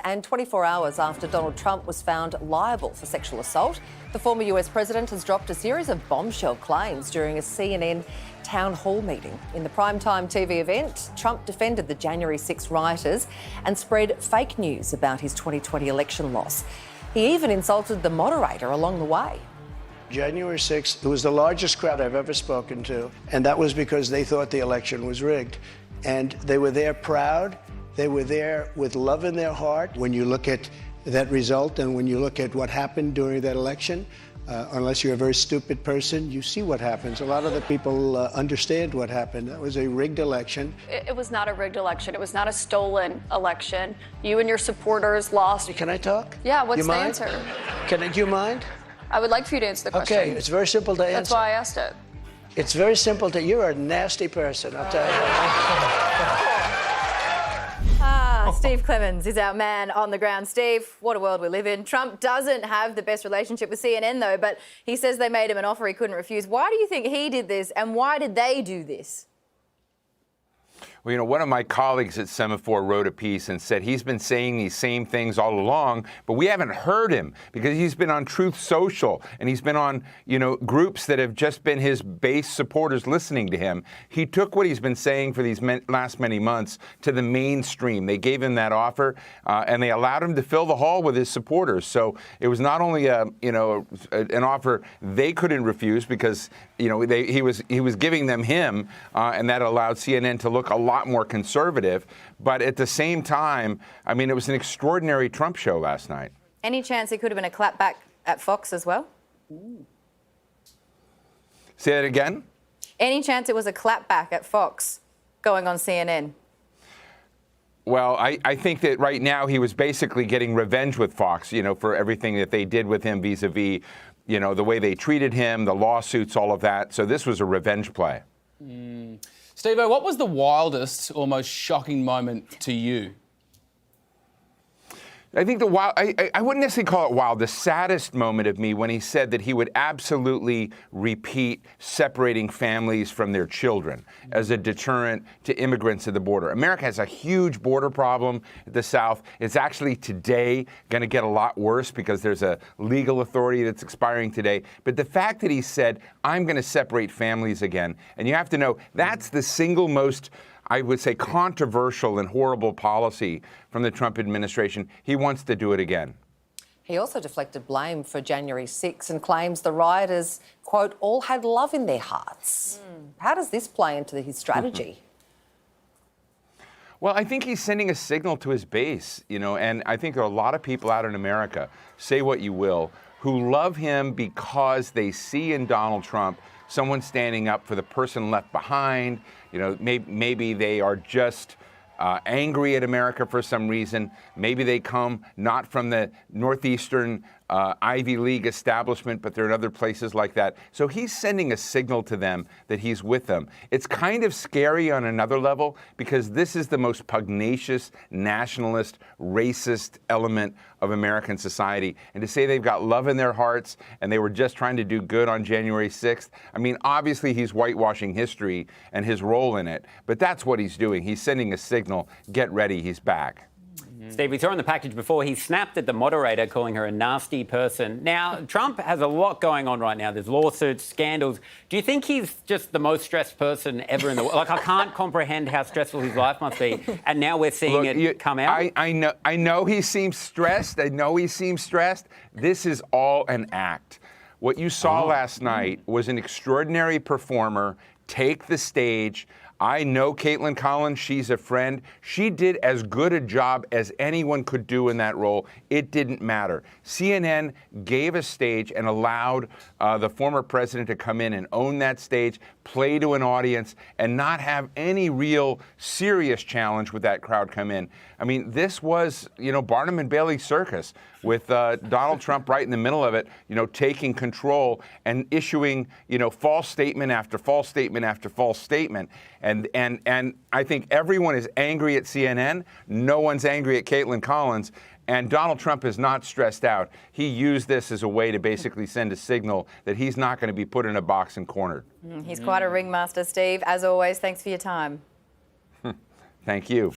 And 24 hours after Donald Trump was found liable for sexual assault, the former US president has dropped a series of bombshell claims during a CNN town hall meeting. In the primetime TV event, Trump defended the January 6 rioters and spread fake news about his 2020 election loss. He even insulted the moderator along the way. January 6th, it was the largest crowd I've ever spoken to, and that was because they thought the election was rigged. And they were there proud. They were there with love in their heart. When you look at that result and when you look at what happened during that election, unless you're a very stupid person, you see what happens. A lot of the people understand what happened. That was a rigged election. It was not a rigged election. It was not a stolen election. You and your supporters lost. Can I talk? Yeah, what's you the mind? answer? Do you mind? I would like for you to answer the question. Okay, it's very simple to answer. That's why I asked it. It's very simple to, you're a nasty person, I'll tell you. Steve Clemens is our man on the ground. Steve, what a world we live in. Trump doesn't have the best relationship with CNN, though, but he says they made him an offer he couldn't refuse. Why do you think he did this, and why did they do this? Well, you know, one of my colleagues at Semaphore wrote a piece and said he's been saying these same things all along, but we haven't heard him because he's been on Truth Social and he's been on, groups that have just been his base supporters listening to him. He took what he's been saying for these last many months to the mainstream. They gave him that offer and they allowed him to fill the hall with his supporters. So it was not only an offer they couldn't refuse because he was giving them him, and that allowed CNN to look a lot more conservative. But at the same time, I mean, it was an extraordinary Trump show last night. Any chance it could have been a clapback at Fox as well? Say that again? Any chance it was a clapback at Fox going on CNN? Well, I think that right now he was basically getting revenge with Fox, for everything that they did with him vis-a-vis, the way they treated him, the lawsuits, all of that. So this was a revenge play. Steve-O, what was the wildest or most shocking moment to you? I think I wouldn't necessarily call it wild. The saddest moment of me when he said that he would absolutely repeat separating families from their children as a deterrent to immigrants at the border. America has a huge border problem at the South. It's actually today going to get a lot worse because there's a legal authority that's expiring today. But the fact that he said, I'm going to separate families again, and you have to know that's the single most, I would say, controversial and horrible policy from the Trump administration. He wants to do it again. He also deflected blame for January 6 and claims the rioters, quote, all had love in their hearts. How does this play into his strategy? Well, I think he's sending a signal to his base, and I think there are a lot of people out in America, say what you will, who love him because they see in Donald Trump someone standing up for the person left behind. Maybe they are just angry at America for some reason. Maybe they come not from the Northeastern Ivy League establishment, but they're in other places like that. So he's sending a signal to them that he's with them. It's kind of scary on another level because this is the most pugnacious, nationalist, racist element of American society. And to say they've got love in their hearts and they were just trying to do good on January 6th, I mean, obviously he's whitewashing history and his role in it, but that's what he's doing. He's sending a signal, get ready, he's back. Steve, we saw in the package before, he snapped at the moderator, calling her a nasty person. Now, Trump has a lot going on right now. There's lawsuits, scandals. Do you think he's just the most stressed person ever in the world? Like, I can't comprehend how stressful his life must be. And now we're seeing it come out. I know he seems stressed. This is all an act. What you saw last night was an extraordinary performer take the stage. I know Caitlin Collins. She's a friend. She did as good a job as anyone could do in that role. It didn't matter. CNN gave a stage and allowed the former president to come in and own that stage, play to an audience, and not have any real serious challenge with that crowd come in. I mean, this was, Barnum and Bailey circus with Donald Trump right in the middle of it, taking control and issuing, false statement after false statement after false statement. And I think everyone is angry at CNN. No one's angry at Caitlin Collins. And Donald Trump is not stressed out. He used this as a way to basically send a signal that he's not going to be put in a box and cornered. He's quite a ringmaster, Steve. As always, thanks for your time. Thank you.